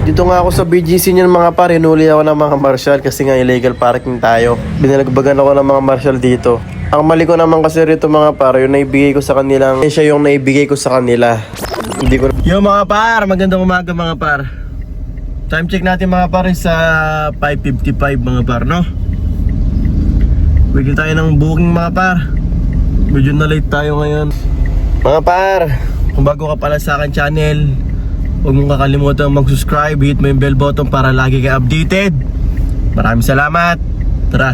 Dito nga ako sa BGC niyan mga par, hinuli ako ng mga marshal kasi nga illegal parking tayo. Binalagbagan ako ng mga marshal dito. Ang mali ko naman kasi rito mga par, yung naibigay ko sa kanilang, siya yung naibigay ko sa kanila. Hindi ko. Yo mga par, magandang umaga mga par. Time check natin mga par sa 5:55 mga par, no? Bigyan tayo ng booking mga par. Medyo na late tayo ngayon. Mga par, kung bago ka pala sa akin channel, huwag mong kakalimutan mag-subscribe, hit mo yung bell button para lagi ka updated. Maraming salamat. Tara.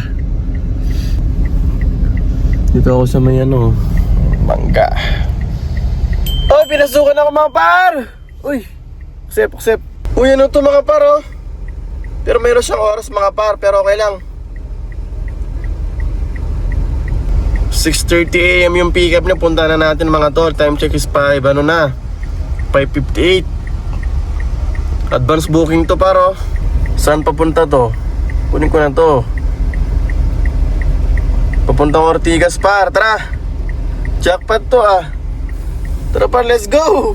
Dito ako sa may mangga. Oh, pinasukan ako mga par. Uy, kusep. Uy, ano to mga par oh. Pero mayroon siyang oras mga par, pero okay lang. 6:30 AM yung pick up niya. Punta na natin mga tol. Time check is 5:58. Advance booking to paro. Saan papunta to? Kunin ko na to. Papuntang Ortigas par. Tara. Jackpot to ah. Tara par, let's go.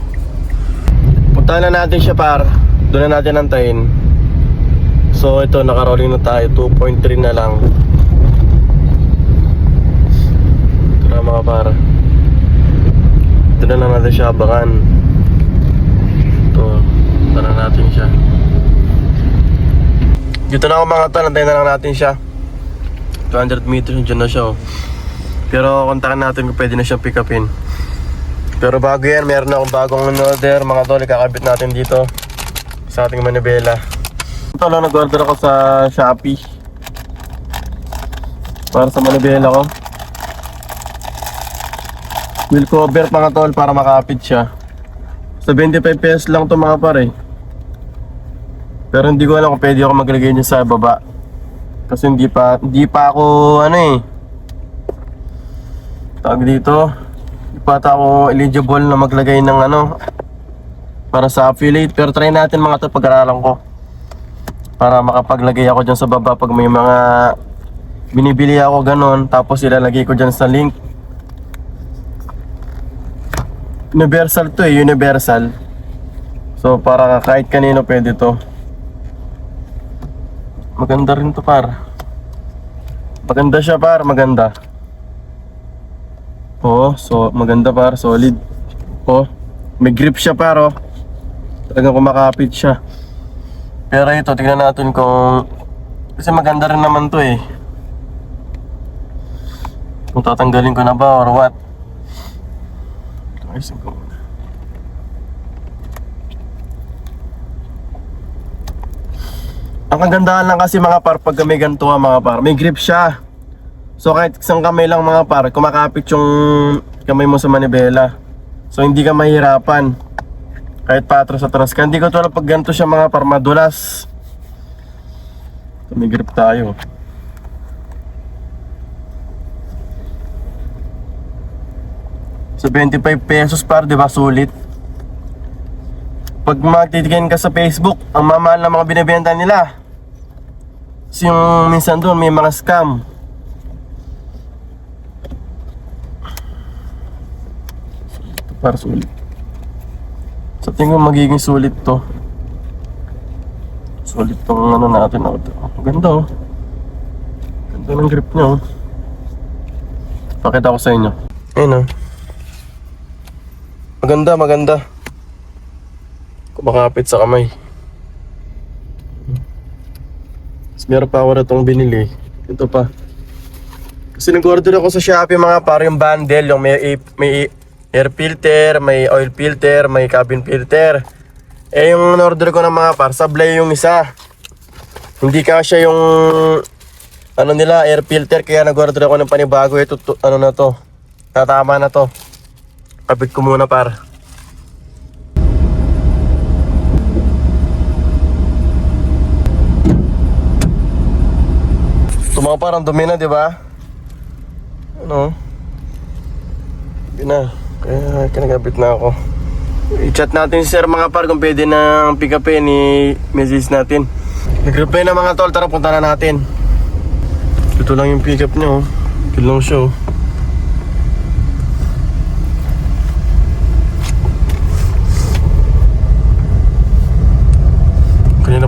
Punta na natin siya par. Doon na natin antayin. So ito, nakarolling na tayo. 2.3 na lang. Tara mga par. Doon na lang natin siya abangan. Ito, tara natin siya. Dito na ako mga tol, antayin na lang natin siya. 200 meters, dyan na siya oh. Pero kontakin natin kung pwede na siyang pick upin. Pero bago yan, meron akong bagong order mga tol, ikakabit natin dito sa ating manibela. Ito lang, nag-order ako sa Shopee para sa manibela ko. Wheel cover mga tol para makapit siya. Sa 25 pesos lang to mga pare. Pero hindi ko alam kung pwede ako maglagay niya sa baba. Kasi hindi pa ako tawag dito. Hindi pa ako eligible na maglagay ng para sa affiliate. Pero try natin mga to, pag-aralan ko. Para makapaglagay ako dyan sa baba pag may mga binibili ako ganon. Tapos ilalagay ko dyan sa link. Universal to universal. So para kahit kanino pwede to. Maganda rin to par. Maganda siya par, maganda. Oh, so maganda par, solid. Oh, may grip siya par oh. Talagang kumakapit siya. Pero ito, tingnan natin kung kasi maganda rin naman to eh. Kung tatanggalin ko na ba or what. Ayusin ko muna. Ang kagandahan lang kasi mga par pag may ganito mga par, may grip siya. So kahit isang kamay lang mga par, kumakapit yung kamay mo sa manibela. So hindi ka mahirapan kahit patras-atras ka. Hindi ko tulad pag ganito siya mga par, madulas. So, may grip tayo. So 25 pesos par, di ba sulit? Pag magtitingin ka sa Facebook, ang mamahal na mga binibenta nila. Kasi yung minsan doon may mga scam. Ito par, sulit. Sa tingin magiging sulit to. Sulit tong natin oh. Ganda oh. Ganda ng grip niya oh. Pakita ko sa inyo. Ayun oh. Maganda. Kumakapit sa kamay. Tapos meron pa ako na itong binili. Ito pa. Kasi nag-order ako sa Shopee mga par, yung bundle. Yung may air filter, may oil filter, may cabin filter. Eh yung order ko ng mga par, sablay yung isa. Hindi kasya yung nila, air filter. Kaya nag-order ako ng panibago. Ito na to. Tatama na to. Kabit ko muna par. Ito mga parang dumi na, di ba? Dumi na. Kaya kinagabit na ako. I-chat natin si sir mga par kung pwede na pick upin. I-message natin. Nag-reply na mga tol. Tara, punta na natin. Ito lang yung pick up niya oh. Ito lang siya oh.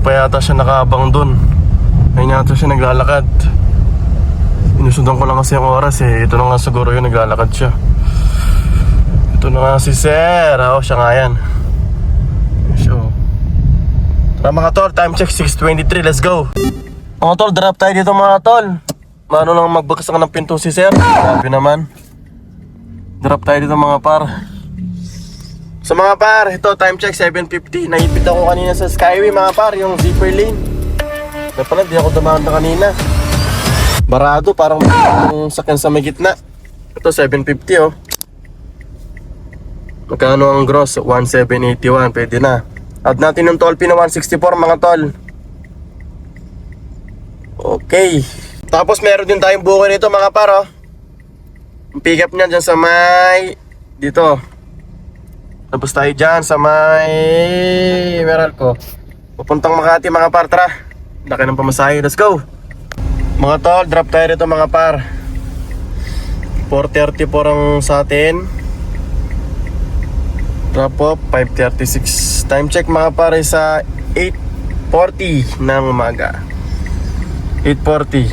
pa yata siya nakaabang dun. Ayun yata siya naglalakad. Inusundan ko lang kasi yung oras eh. Ito na nga siguro yung naglalakad siya. Ito na nga si Sir. Siya nga yan. So, tara mga tol, time check 6:23, let's go. Mga tol, drop tayo dito mga tol. Mano lang magbukas ng pinto si Sir. Sabi naman. Drop tayo dito mga par. So mga par, ito time check 7:50. Naipit ako kanina sa Skyway mga par, yung zipper lane. Kaya pala, di ako dumaan na kanina. Barado, parang yung sakyan sa may gitna. Ito 7:50 oh. Magkano ang gross? 1,781, pwede na. Add natin yung toll fee na 164 mga tol. Okay. Tapos meron din tayong booking nito mga par oh. Ang pick up niya dyan sa may dito. Tapos tayo dyan sa may Meralco. Pupuntang Makati mga par, tara. Laki ng pamasahe, let's go. Mga tol, drop tayo dito mga par. 4:34 ang sa atin. Drop off 5:36. Time check mga par sa 8:40 ng umaga. 8:40.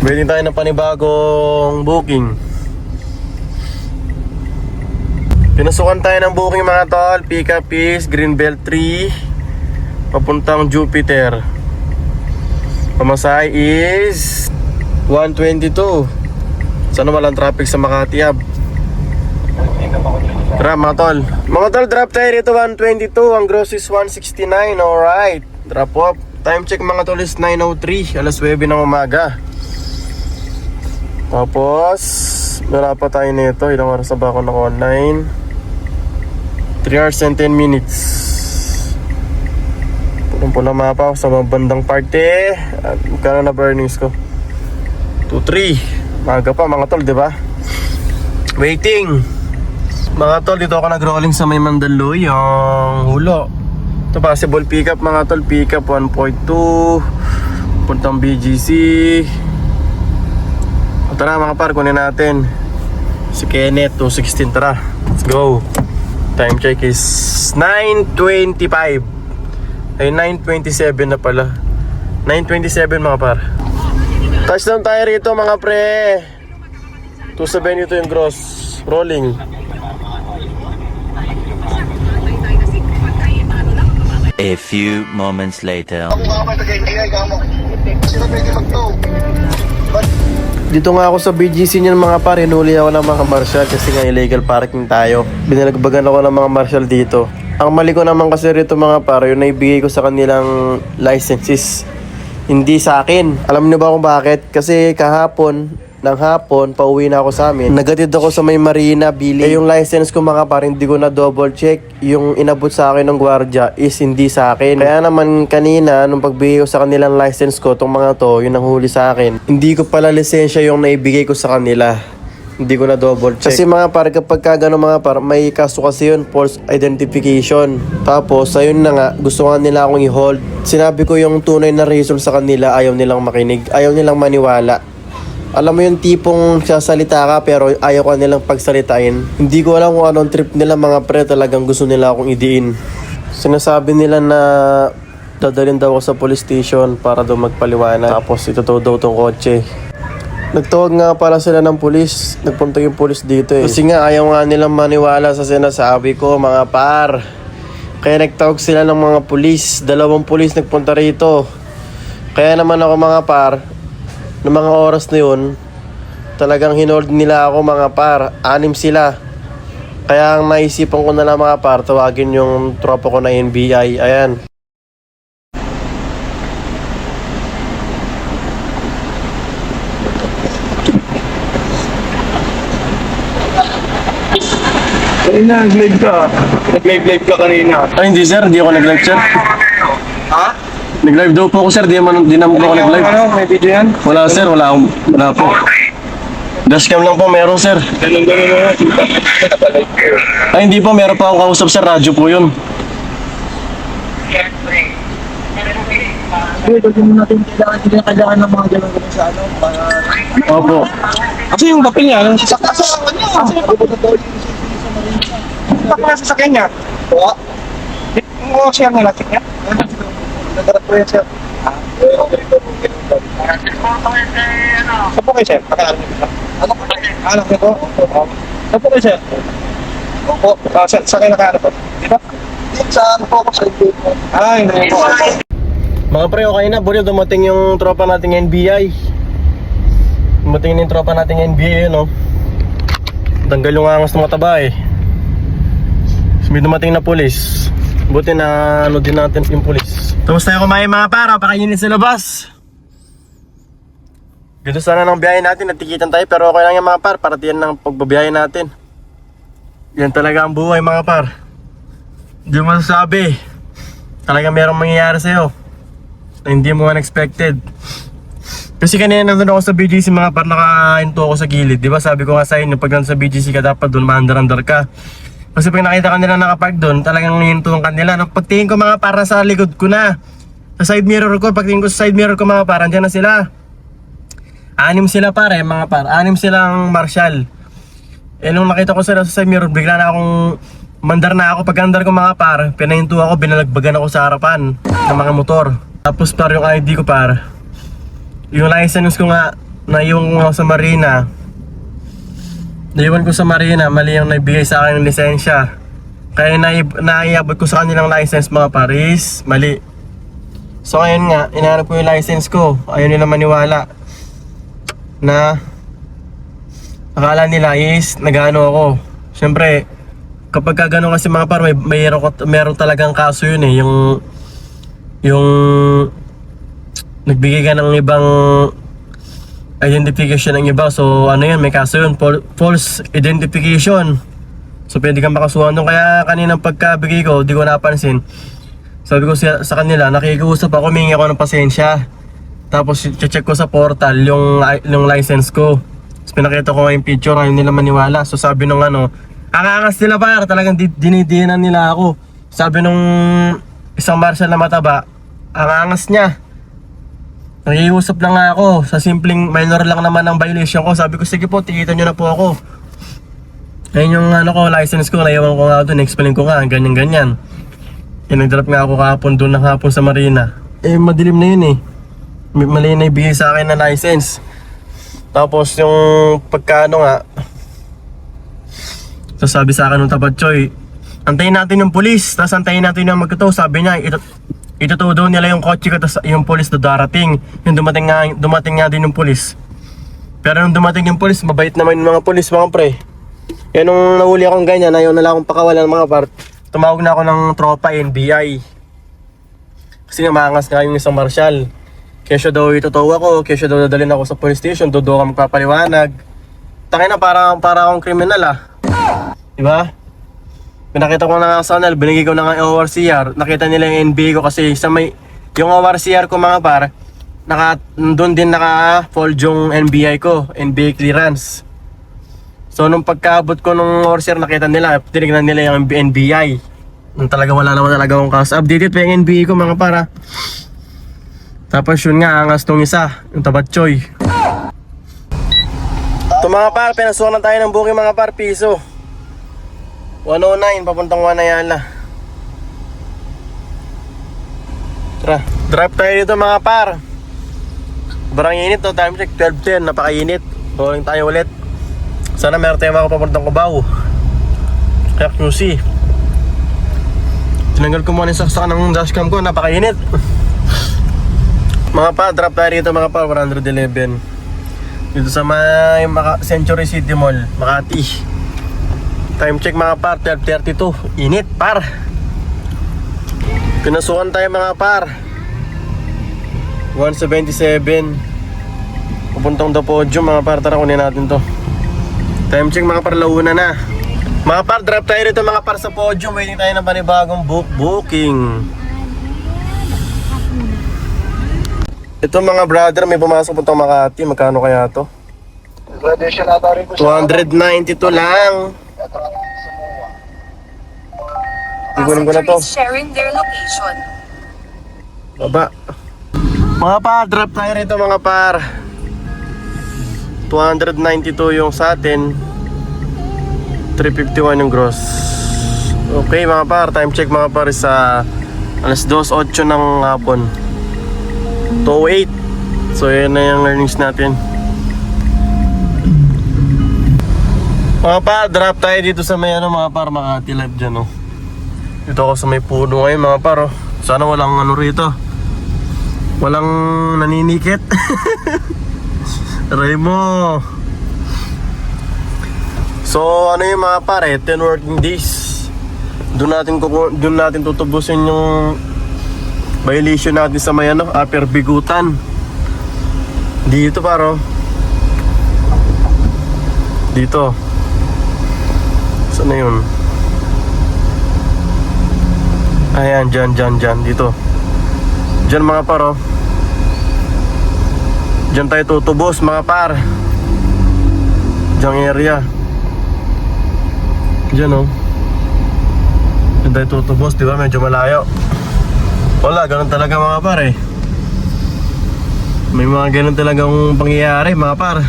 Waiting tayo ng panibagong booking. Pinasukan tayo ng booking mga tol. Pick up is Greenbelt 3 papuntang Jupiter. Pamasahe is 122. Sana walang traffic sa Makati Hub. Tara mga tol. Mga tol, drop tayo dito 122. Ang gross is 169. Alright. Drop off. Time check mga tol is 9:03. Alas 9 ng umaga. Tapos wala pa tayo nito. Ilang oras na ba ako naka-online? 3 hours and 10 minutes. Pulang-pula mapa ako sa mga bandang parte. At magkano na burnings ko? 2-3. Maga pa mga tol, diba? Waiting. Mga tol, dito ako nag-rolling sa may Mandaluyong yung Hulo. Ito possible pick up mga tol. Pick up 1.2 puntang BGC. Tara mga par, kunin natin si Kenneth 216. Tara, let's go. Time check is 9:25. Ay 9:27 na pala. 9:27 mga par. Touchdown tayo rito mga pre. 270 ito yung gross. Rolling. A few moments later. Dito nga ako sa BGC niyan mga par, hinuli ako ng mga marshal kasi nga illegal parking tayo. Binalagbagan ako ng mga marshal dito. Ang mali ko naman kasi rito mga par, yung naibigay ko sa kanilang licenses, hindi sa akin. Alam niyo ba kung bakit? Kasi kahapon, ng hapon, pauwi na ako sa amin. Nagatid ako sa may Marina, Bili. Yung license ko mga par, hindi ko na double check. Yung inabot sa akin ng gwardiya is hindi sa akin. Kaya naman kanina, nung pagbigay ko sa kanilang license ko, tong mga to, yun ang huli sa akin. Hindi ko pala lisensya yung naibigay ko sa kanila. Hindi ko na double check. Kasi mga par, kapag ka gano'n mga par, may kaso kasi yun, false identification. Tapos, ayun na nga, gusto nga nila akong i-hold. Sinabi ko yung tunay na reason sa kanila, ayaw nilang makinig, ayaw nilang maniwala. Alam mo yung tipong sasalita ka pero ayaw ka nilang pagsalitain. Hindi ko alam kung anong trip nila mga pre, talagang gusto nila akong idiin. Sinasabi nila na dadalhin daw ako sa police station para daw magpaliwanag. Tapos itutuwa daw tong kotse. Nagtawag nga pala sila ng pulis. Nagpunta yung pulis dito eh. Kasi nga ayaw nga nilang maniwala sa sinasabi ko mga par. Kaya nagtawag sila ng mga pulis. 2 pulis nagpunta rito. Kaya naman ako mga par, ng mga oras na yun, talagang hinold nila ako mga par. 6 sila. Kaya ang naisipan ko na lang mga par, tawagin yung tropa ko na NBI. Ayan. Kanina, nag-live ka. Nag-live ka kanina. Ay hindi sir, hindi ako nag-live sir. Ha? Nag-live daw po ako sir, di naman po ako nag-live. Ano, may video yan? Wala sir, wala po. Dashcam lang po meron sir. Ganun na. Ay hindi po, meron pa akong kausap sir, radyo po yun. Kasi mo natin kailangan ng mga ganun sa ano para Opo. Kasi yung papel niya, yung sasakyan. kasi Sasakyan sa sakyan niya. Oo. Oo, siya nga natin yan. Nagkarat po yan, sir. Saan po kayo, sir? Pakilala niyo ba? Ano po? Anak niyo po? Saan po kayo, sir? Opo. Sa kayo nakaano po? Di ba? Yung sa ano po ako sa ibig po. Ay, hindi po. Mga pre, okay na. Bro, dumating yung tropa nating NBI. Dumating na yung tropa nating NBI, no? Tanggal yung angas ng mataba eh. May dumating na pulis. Buti na ano din natin yung pulis. Tapos tayo kumain mga para, pakainit sa labas. Ganda sana ng biyahe natin, natikitan tayo. Pero okay lang yung mga par, para tiyan ng pagbabiyahe natin. Yan talaga ang buhay mga par. Hindi mo masasabi. Talaga merong mangyayari sa'yo na hindi mo unexpected. Kasi kanina nandun ako sa BGC mga par, nakahinto ako sa gilid. Diba sabi ko nga sa inyo, pag nandun sa BGC ka dapat doon maandar-andar ka. Kasi pag nakita kanila nakapark doon, talagang hinto ng kanila. Nang pagtingin ko mga par, sa likod ko na. Sa side mirror ko, pagtingin ko sa side mirror ko mga par, andyan na sila. 6 sila pare mga par, 6 silang marshal. Eh nung nakita ko sila sa side mirror, bigla na akong mandar na ako. Pag andar ko mga par, pinahinto ako, binalagbagan ako sa harapan ng mga motor. Tapos par yung ID ko par, yung license ko nga, naiwan ko sa Marina. Naiwan ko sa Marina, mali yung naibigay sa akin ng lisensya. Kaya naiabot ko sa kanilang license mga paris, mali. So ayun nga, inahanap ko yung license ko. Ayun nila maniwala na akala nila is nagano ako. Siyempre, kapag ka gano'n kasi mga par, meron talagang kaso yun eh. Yung nagbigay ka ng ibang identification ng iba. So ano yun, may kaso yun, false identification. So pwede kang makasuhan doon. Kaya kaninang pagkabigay ko, di ko napansin. Sabi ko sa kanila, nakikiusap ako, humingi ako ng pasensya. Tapos check ko sa portal yung license ko. Tapos pinakita ko nga yung picture, ayaw nila maniwala. So sabi nung ano, ang angas nila par, talagang dinidinan nila ako. Sabi nung isang marshal na mataba, ang angas niya. Nakikiusap lang nga ako, sa simpleng minor lang naman ang violation ko. Sabi ko, sige po, tikitan nyo na po ako. Ayun yung ano ko, license ko, naiwan ko nga doon, explain ko nga, ganyan-ganyan. Nag-drop nga ako kahapon doon ng hapon sa Marina. Eh, madilim na yun eh. Mali na ibigay sa akin na license. Tapos yung pagkano nga, sabi sa akin ng Tabatchoy, antayin natin yung pulis, tapos antayin natin yung magkataw. Sabi niya, itutuo daw nila yung kotse ko, tapos yung pulis na darating. Yung dumating nga din yung pulis. Pero nung dumating yung pulis, mabait naman yung mga pulis mga pre. Yan nung nahuli akong ganyan, ayaw na lang akong pakawalan ng mga part. Tumawag na ako ng tropa NBI. Kasi nga maangas nga yung isang marshal. Kesyo daw itutuo ako, kesyo daw dadalhin ako sa police station, doon ka magpapaliwanag. Tangin na para akong kriminal ah. Diba? Pinakita ko na nga sa kanal, binigay ko na nga yung ORCR. Nakita nila yung NBI ko kasi sa may yung ORCR ko mga par, doon din naka-fold yung NBI ko, NBI clearance. So nung pagkaabot ko nung ORCR, nakita nila, tinignan nila yung NBI. Nung talaga wala naman talaga akong kaso. Updated pa yung NBI ko mga para. Tapos yun nga, angas tong isa, yung Tabatchoy. Ito mga par, pinasukan na tayo ng booking mga par, piso 109, papuntang Wanayala. Tara, drive tayo dito mga par. Barang init no, time check 12:10, napakainit. Rolling tayo ulit. Sana meron tayo mga papuntang Cubao. Kaya QC. Tinanggal ko muna yung saksakan ng dashcam ko, napakainit. Mga pa, drop tayo dito mga pa, 111. Dito sa may Century City Mall, Makati. Time check mga par, 12:32. Init par. Pinasukan tayo mga par, 177. Pupuntang The Podium mga par, tara kunin natin to. Time check mga par, launa na. Mga par, drop tayo dito mga par sa Podium. Waiting tayo ng panibagong booking. Ito mga brother, may pumasok puntang Makati. Magkano kaya to? Graduation ata rin po 292 lang. Igunin ko na to. Passengers sharing their location. Baba. Mga par, drop tayo rito mga par. 292 yung sa atin, 351 yung gross. Okay mga par, time check mga par sa alas 2:08 ng hapon. 2:08. So yan na yung earnings natin. Mga par, drop tayo dito sa may ano mga par, Makati Live dyan oh. Dito ako sa may puno ngayon mga par oh. Sana walang ano rito, walang naninikit. Remo. So ano yung mga pare, 10 working days. Doon natin tutubusin yung violation natin sa may ano, Upper Bigutan. Dito paro. Dito. Saan na yun? Ayan, dyan, dito. Dyan mga paro. Dyan tayo tutubos mga par. Dyang area. Diyan oh. Diyan tayo tutubos, diba? Medyo malayo. Wala, ganun talaga mga par eh. May mga ganun talagang pangyayari mga par.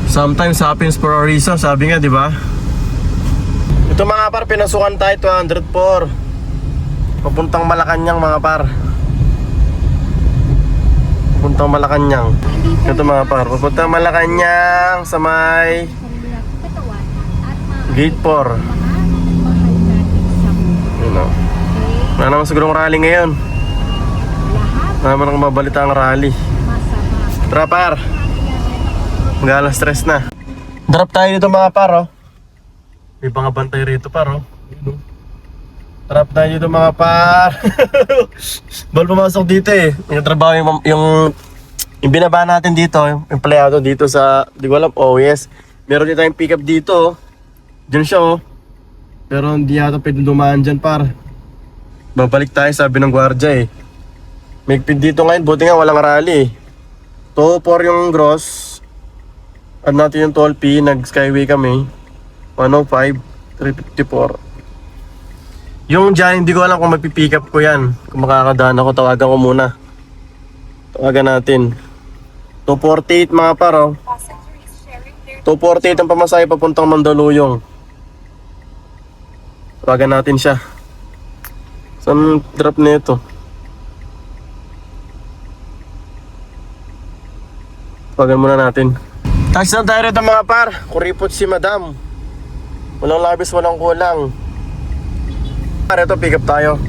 Sometimes happens for a reason, sabi nga diba? Ito mga par, pinasukan tayo 204 papuntang Malacanang mga par. Papuntang Malacanang. Ito mga par, papuntang Malacanang sa may Gate 4. Yun o. Wala naman sigurong rally ngayon. Wala naman akong mabalita ang rally. Tara par, mag-alas stress na. Drop tayo dito mga par oh. May mga bantay rito par oh. Drop tayo dito mga par. Bal pumasok dito eh. Yung trabaho yung binaba natin dito, yung empleyado dito sa, di ko alam, oh yes. Meron din tayong pick up dito oh. Diyan siya oh. Pero hindi yata pwede dumaan dyan par. Babalik tayo sabi ng gwardya eh. Magpid dito ngayon, buti nga walang rally eh. 204 yung gross. Add natin yung 12P, nag-skyway kami. 105, 354. Yung dyan, hindi ko alam kung mapipick up ko yan. Kung makakadaan ako, tawagan ko muna. Tawagan natin. 248 mga par oh. 248 ang pamasahe papuntang Mandaluyong. Tawagan natin siya. Saan drop nito? Tawagan muna natin. Tax na tayo rito mga par. Kuripot si madam. Walang labis, walang kulang. Par, ito pick up tayo.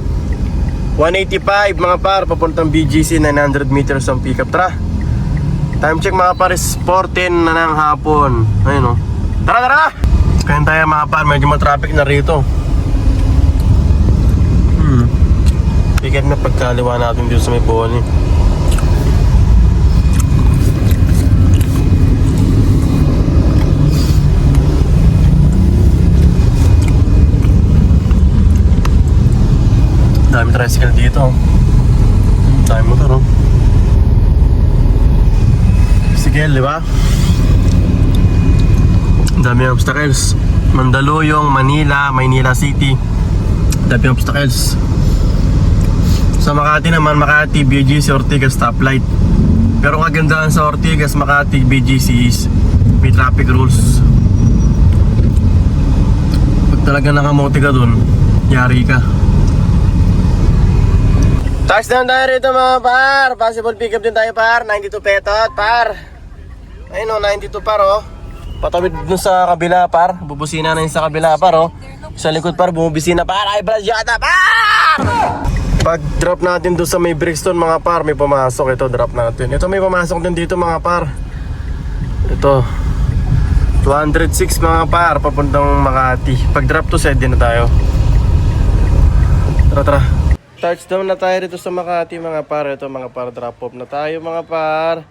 185 mga par, papuntang BGC, 900 meters ang pick up. Tara. Time check mga par is 4:10 na ng hapon. Ayun o. Tara! Kaya tayo mga par, medyo matraffic na rito. Pick up na pagkaliwa natin dito sa may Boni. Dami tricycle dito. Dami motor oh. Tricycle, di ba? Dami obstacles. Mandaluyong, Manila, Maynila City. Dami obstacles. Sa Makati naman, Makati, BGC, Ortigas, stoplight. Pero kagandahan sa Ortigas, Makati, BGC is may traffic rules. Pag talaga nakamote ka dun, yari ka. Touchdown tayo rito mga par. Possible pick up din tayo par. 92 petot par. Ayun o, 92 par oh. Patawid dun sa kabila par. Bubusina na yun sa kabila par oh. Sa likod par, bumubisina par. Ay brasyata par. Pag drop natin doon sa may Brixton mga par, may pumasok. Ito drop natin. Ito may pumasok din dito mga par. Ito 206 mga par, papuntang Makati. Pag drop to, set din na tayo. Tara. Touchdown na tayo rito sa Makati mga par. Ito mga par, drop off na tayo mga par.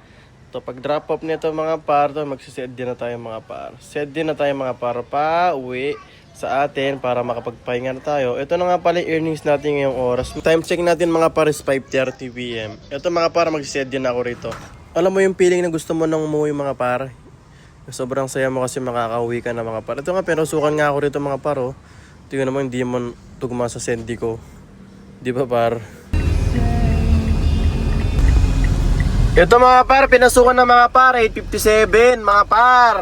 Ito pag drop off nito mga par, magsiset din na tayo mga par. Set din na tayo mga par pa uwi sa atin para makapagpahinga na tayo. Ito na nga pala earnings natin ngayong oras. Time check natin mga par is 5:30 PM. Ito mga par, magsiset din ako rito. Alam mo yung feeling na gusto mo nang umuwi mga par? Sobrang saya mo kasi makakauwi ka na mga par. Ito nga, pinusukan nga ako rito mga par oh. Tingnan naman, hindi mo tugma sa sendi ko. Di ba par? Ito mga par, pinasukan ng mga par, 8:57 mga par.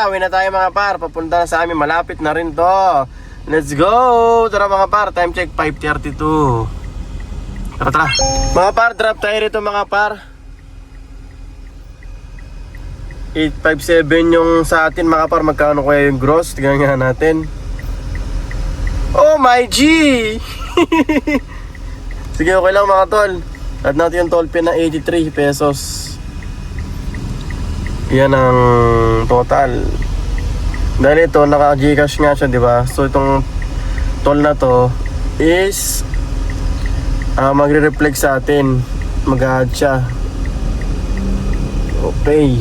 Uwi na tayo mga par, papunta na sa amin, malapit na rin to. Let's go! Tara mga par, time check 5:32. Tara. Mga par, drop tayo rito mga par. 857 yung sa atin mga par, magkano kaya yung gross? Tingnan nga natin. Oh my G! Sige, okay lang mga tol. Add natin yung toll fee na 83 pesos. Yan ang total. Dahil ito, naka-Gcash nga siya, di ba? So itong toll na to is magre-reflect sa atin. Mag-add siya. Okay.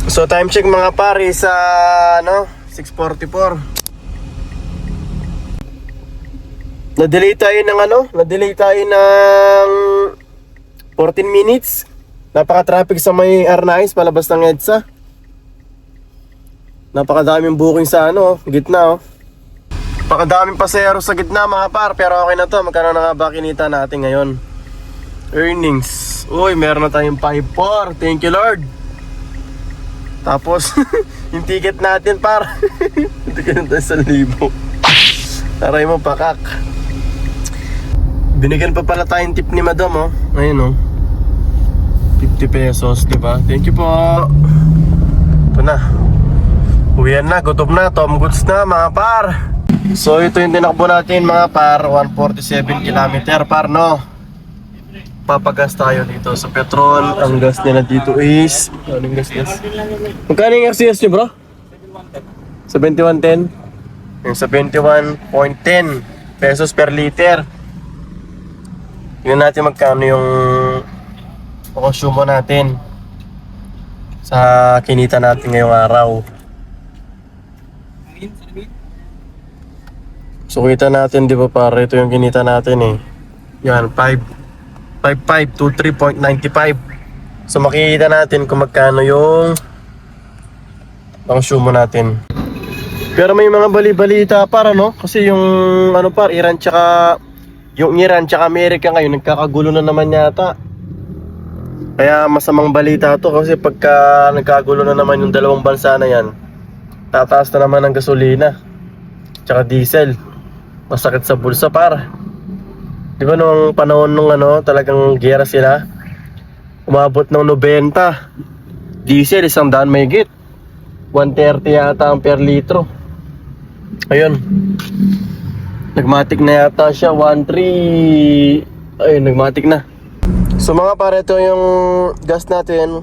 So time check mga pare sa 6:44. Na-delay tayo ng na-delay tayo ng 14 minutes. Napaka-traffic sa may Arnaiz, palabas ng EDSA. Napakadaming booking sa gitna Napakadaming pasero sa gitna mga par, pero okay na to. Magkano na nga ba kinita natin ngayon? Earnings. Uy, meron na tayong 5-4. Thank you Lord. Tapos, yung ticket natin par. Ticket natin 1,000. Taray mo pakak. Binigyan pa pala tayong tip ni madam Ayun 50 pesos, diba? Thank you po. Ito na. Uwian na, gutom na, Tom Goods na mga par. So ito yung tinakbo natin mga par, 147 kilometer par Papagas tayo dito sa petrol. Ang gas nila dito is anong gas? Magkano yung RCS nyo bro? Sa 21.10? Yung sa 21.10 pesos per liter. Tingnan natin magkano yung consumo natin sa kinita natin ngayong araw. So kita natin, di ba pare, ito yung kinita natin Yan, 55523.95. So makikita natin kung magkano yung consumo natin. Pero may mga bali-balita para kasi yung Iran tsaka Amerika ngayon nagkakagulo na naman yata. Kaya masamang balita to kasi pagka nagkagulo na naman yung dalawang bansa na yan, tataas na naman ang gasolina tsaka diesel. Masakit sa bulsa par. Di ba nung panahon nung talagang giyera sila, umabot ng 90. Diesel 100 mahigit. 130 yata ang per litro. Ayun. Nagmatic na yata siya, 1.3. Ayun, nagmatic na. So mga pare, ito yung gas natin,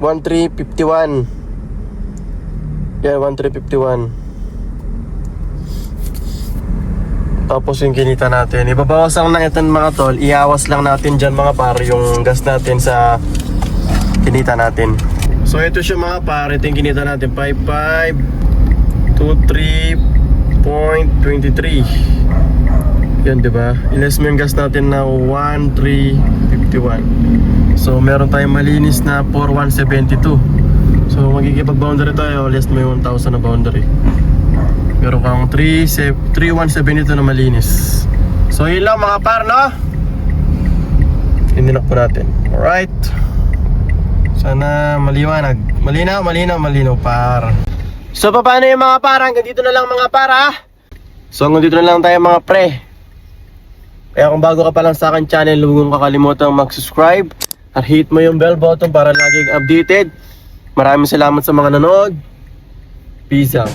1.351. Yan, 1.351. Tapos yung kinita natin, ibabawas lang na ito mga tol. Ihawas lang natin dyan mga pare yung gas natin sa kinita natin. So ito siya mga pare, ito yung kinita natin, 5523.23. Yan, diba? Iles mo yung gas natin na 1,351. So meron tayong malinis na 4,172. So magkikipag-boundary tayo, less mo yung 1,000 na boundary. Meron kang 3,172 na malinis. So yun lang mga par, Hininak po natin. Alright. Sana maliwanag. Malinaw par. So paano yung mga par? Hanggang dito na lang mga par. So hanggang dito na lang tayo mga pre. Kaya kung bago ka pa lang sa akin channel, huwag mong kakalimutan mag-subscribe at hit mo yung bell button para laging updated. Maraming salamat sa mga nanood. Peace out.